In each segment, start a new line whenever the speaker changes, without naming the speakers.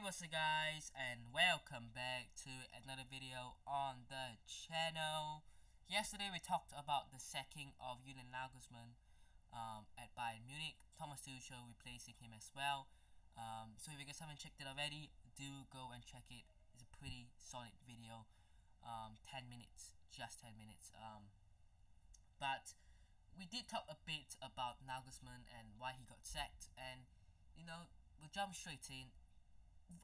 what's up guys, and welcome back to another video on the channel. Yesterday we talked about the sacking of Julian Nagelsmann at Bayern Munich. Thomas Tuchel replacing him as well. So if you guys haven't checked it already, do go and check it. It's a pretty solid video. 10 minutes, just 10 minutes. But we did talk a bit about Nagelsmann and why he got sacked, and we'll jump straight in.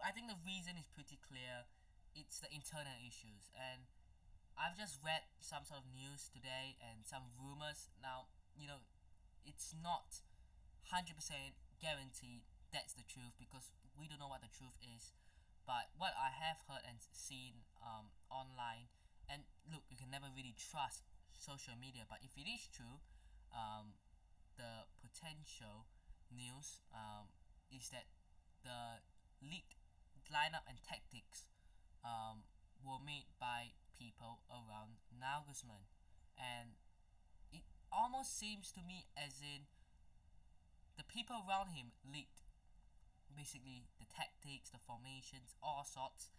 I think the reason is pretty clear. It's the internal issues, and I've just read some sort of news today and some rumors. Now, it's not 100% guaranteed that's the truth, because we don't know what the truth is. But what I have heard and seen online, and look, you can never really trust social media, but if it is true, the potential news is that the leaked lineup and tactics were made by people around Nagelsmann, and it almost seems to me as in the people around him leaked basically the tactics, the formations, all sorts,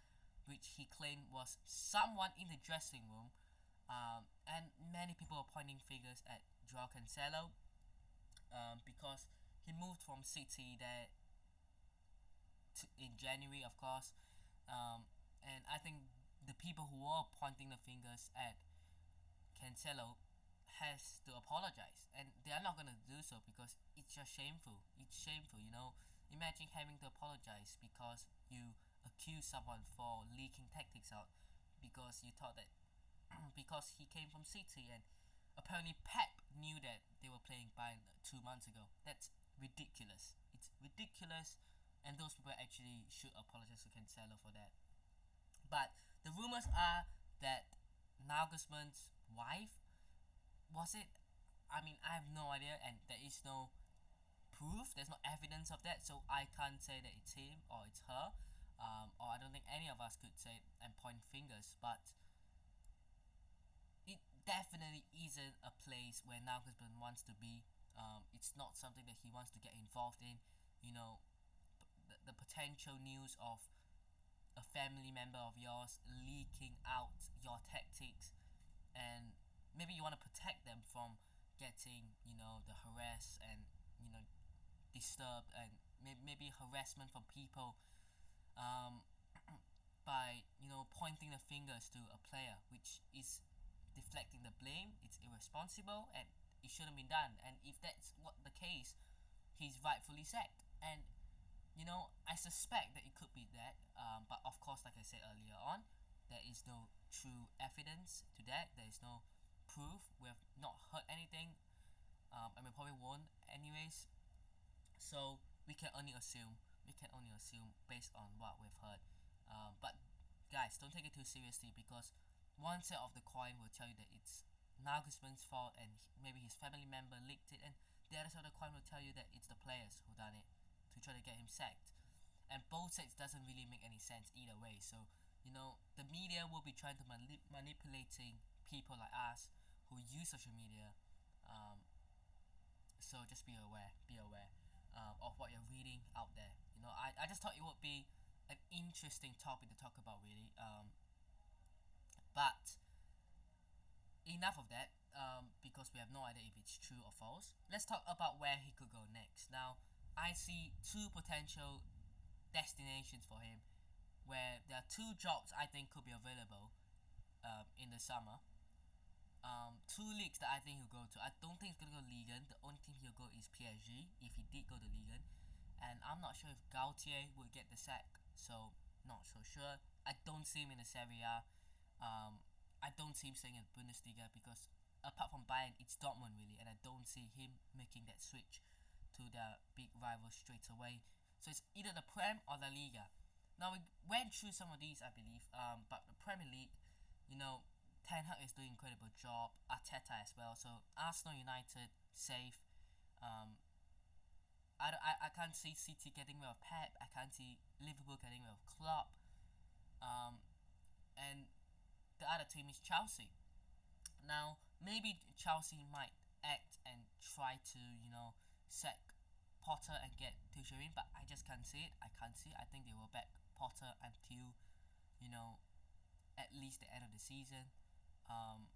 which he claimed was someone in the dressing room, and many people are pointing fingers at Joao Cancelo, because he moved from City there in January, of course, and I think the people who are pointing the fingers at Cancelo has to apologize, and they are not gonna do so because it's just shameful. It's shameful, Imagine having to apologize because you accuse someone for leaking tactics out because you thought that because he came from City, and apparently Pep knew that they were playing Bayern 2 months ago. That's ridiculous. It's ridiculous. And those people actually should apologize to Cancelo for that. But the rumors are that Nagelsmann's wife, was it? I mean, I have no idea, and there is no proof. There's no evidence of that, so I can't say that it's him or it's her, or I don't think any of us could say and point fingers. But it definitely isn't a place where Nagelsmann wants to be. It's not something that he wants to get involved in. The potential news of a family member of yours leaking out your tactics, and maybe you want to protect them from getting the harass and disturbed, and maybe harassment from people, by pointing the fingers to a player, which is deflecting the blame. It's irresponsible and it shouldn't be done, and if that's what the case, he's rightfully sacked. And I suspect that it could be that, but of course, like I said earlier on, there is no true evidence to that. There is no proof. We have not heard anything, and we probably won't anyways. So we can only assume. Based on what we've heard. But guys, don't take it too seriously, because one side of the coin will tell you that it's Nagelsmann's fault and maybe his family member leaked it, and the other side of the coin will tell you that it's the players who done it to try to get him sacked. And both sides doesn't really make any sense either way. So the media will be trying to manipulating people like us who use social media. So just be aware of what you're reading out there. I just thought it would be an interesting topic to talk about, really. But enough of that, because we have no idea if it's true or false. Let's talk about where he could go next. Now, I see two potential destinations for him, where there are two jobs I think could be available in the summer. Two leagues that I think he'll go to. I don't think he's gonna go Liga. The only team he'll go is PSG, if he did go to Liga. And I'm not sure if Gautier will get the sack, so not so sure. I don't see him in the Serie A. I don't see him staying in Bundesliga, because apart from Bayern, it's Dortmund really, and I don't see him making that switch to their big rival straight away. So it's either the Prem or the Liga. Now, we went through some of these, I believe, but the Premier League, Ten Hag is doing an incredible job, Arteta as well. So Arsenal, United, safe. I can't see City getting rid of Pep. I can't see Liverpool getting rid of Klopp. And the other team is Chelsea. Now, maybe Chelsea might act and try to, sack Potter and get Tuchel in, but I just can't see it. I think they will back manager until, you know, at least the end of the season, um,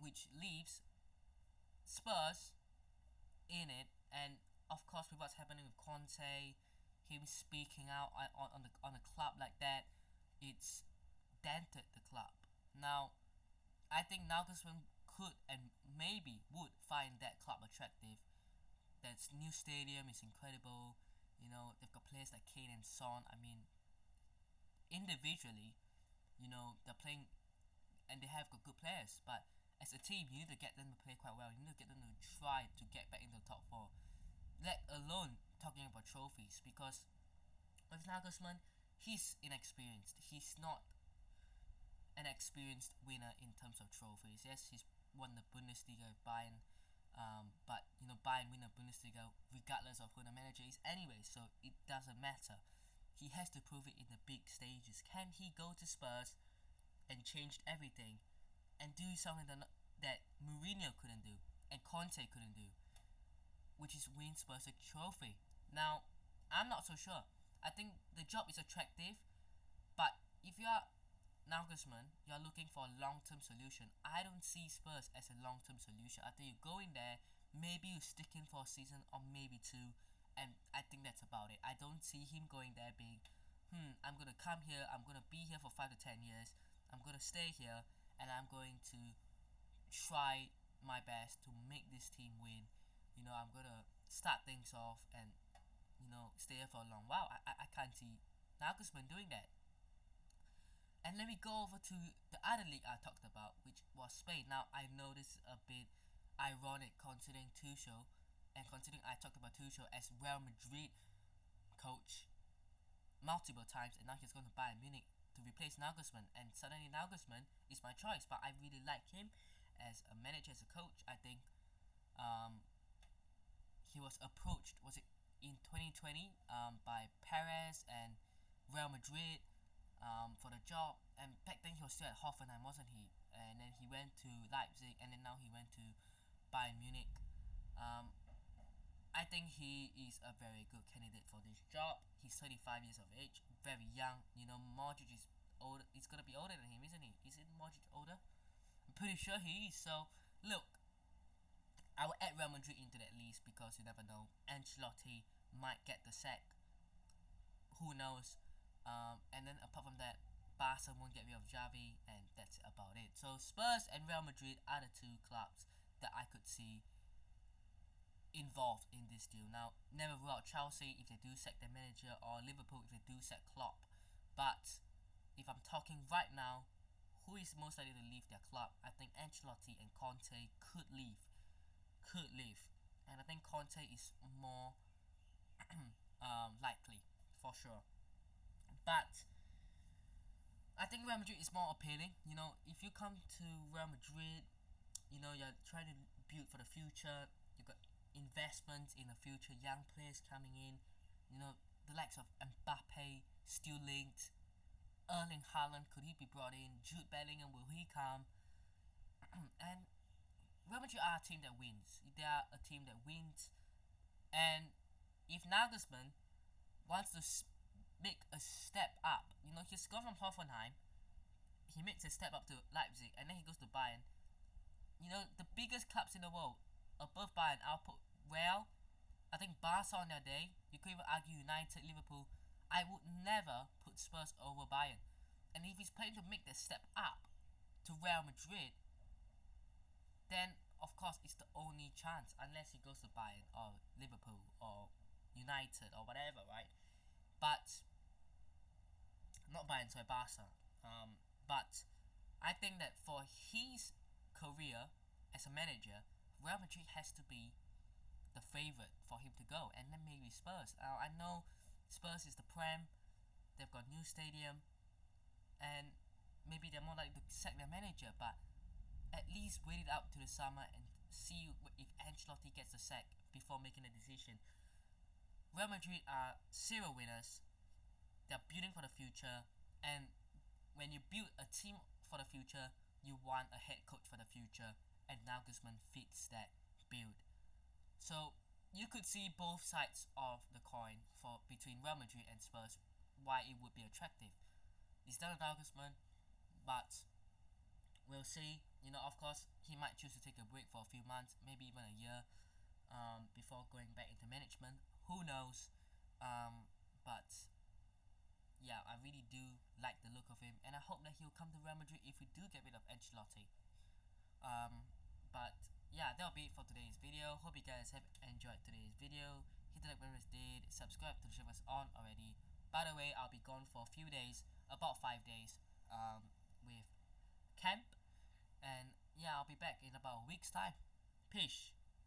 which leaves Spurs in it. And of course, with what's happening with Conte, him speaking out on the club like that, it's dented the club. Now, I think Nagelsmann could and maybe would find that club attractive. That new stadium is incredible. You know, they've got players like Kane and Son. I mean, individually, you know, they're playing and they have got good players. But as a team, you need to get them to play quite well. You need to get them to try to get back into the top four. Let alone talking about trophies, because with Nagelsmann, he's inexperienced. He's not an experienced winner in terms of trophies. Yes, he's won the Bundesliga with Bayern, but you know, Bayern win the Bundesliga regardless of who the manager is anyway, so it doesn't matter. He has to prove it in the big stages. Can he go to Spurs and change everything and do something that Mourinho couldn't do and Conte couldn't do, which is win Spurs a trophy? Now, I'm not so sure. I think the job is attractive, but if you are Nagelsmann, you're looking for a long-term solution. I don't see Spurs as a long-term solution. I think you go in there, maybe you stick in for a season or maybe two, and I think that's about it. I don't see him going there being, I'm gonna come here, I'm gonna be here for 5 to 10 years, I'm gonna stay here, and I'm going to try my best to make this team win. You know, I'm gonna start things off and, you know, stay here for a long while. I can't see Nagelsmann doing that. And let me go over to the other league I talked about, which was Spain. Now, I know this is a bit ironic considering Tuchel, and considering I talked about Tuchel as Real Madrid coach multiple times, and now he's going to Bayern Munich to replace Nagelsmann, and suddenly Nagelsmann is my choice. But I really like him as a manager, as a coach. I think he was approached, was it in 2020, by Perez and Real Madrid, for the job, and back then he was still at Hoffenheim, wasn't he? And then he went to Leipzig, and then now he went to Bayern Munich. I think he is a very good candidate for this job. He's 35 years of age, very young. You know, Modric is older. He's gonna be older than him, isn't he? Isn't Modric older? I'm pretty sure he is. So look, I will add Real Madrid into that list because you never know. Ancelotti might get the sack. Who knows? And then apart from that, Barca won't get rid of Xavi, and that's about it. So Spurs and Real Madrid are the two clubs that I could see involved in this deal. Now, never rule out Chelsea if they do sack their manager, or Liverpool if they do sack Klopp. But if I'm talking right now, who is most likely to leave their club? I think Ancelotti and Conte could leave. And I think Conte is more likely, for sure. But I think Real Madrid is more appealing. You know, if you come to Real Madrid, you know, you're trying to build for the future. You got investments in the future, young players coming in. You know, the likes of Mbappe still linked. Erling Haaland, could he be brought in? Jude Bellingham, will he come? And Real Madrid are a team that wins. They are a team that wins. And if Nagelsmann wants to make a step up, you know, he's gone from Hoffenheim, he makes a step up to Leipzig, and then he goes to Bayern. You know, the biggest clubs in the world above Bayern, I'll put Real. I think Barca on their day. You could even argue United, Liverpool. I would never put Spurs over Bayern. And if he's planning to make that step up to Real Madrid, then of course it's the only chance, unless he goes to Bayern or Liverpool or United or whatever, right? But not Bayern, sorry, Barca. But I think that for his career as a manager, Real Madrid has to be the favourite for him to go, and then maybe Spurs. I know Spurs is the Prem, they've got new stadium, and maybe they're more likely to sack their manager, but at least wait it out to the summer and see if Ancelotti gets the sack before making a decision. Real Madrid are serial winners. They're building for the future, and when you build a team for the future, you want a head coach for the future, and Nagelsmann fits that build. So you could see both sides of the coin for between Real Madrid and Spurs. why it would be attractive. He's done a Nagelsmann, but we'll see. You know, of course, he might choose to take a break for a few months, maybe even a year, before going back into management. Who knows? But yeah, I really do like the look of him, and I hope that he'll come to Real Madrid if we do get rid of Ancelotti. But yeah, that'll be it for today's video. Hope you guys have enjoyed today's video. Hit the like button if you did. Subscribe to the channel if it's on already. By the way, I'll be gone for a few days, about 5 days, with camp, and yeah, I'll be back in about a week's time. Peace.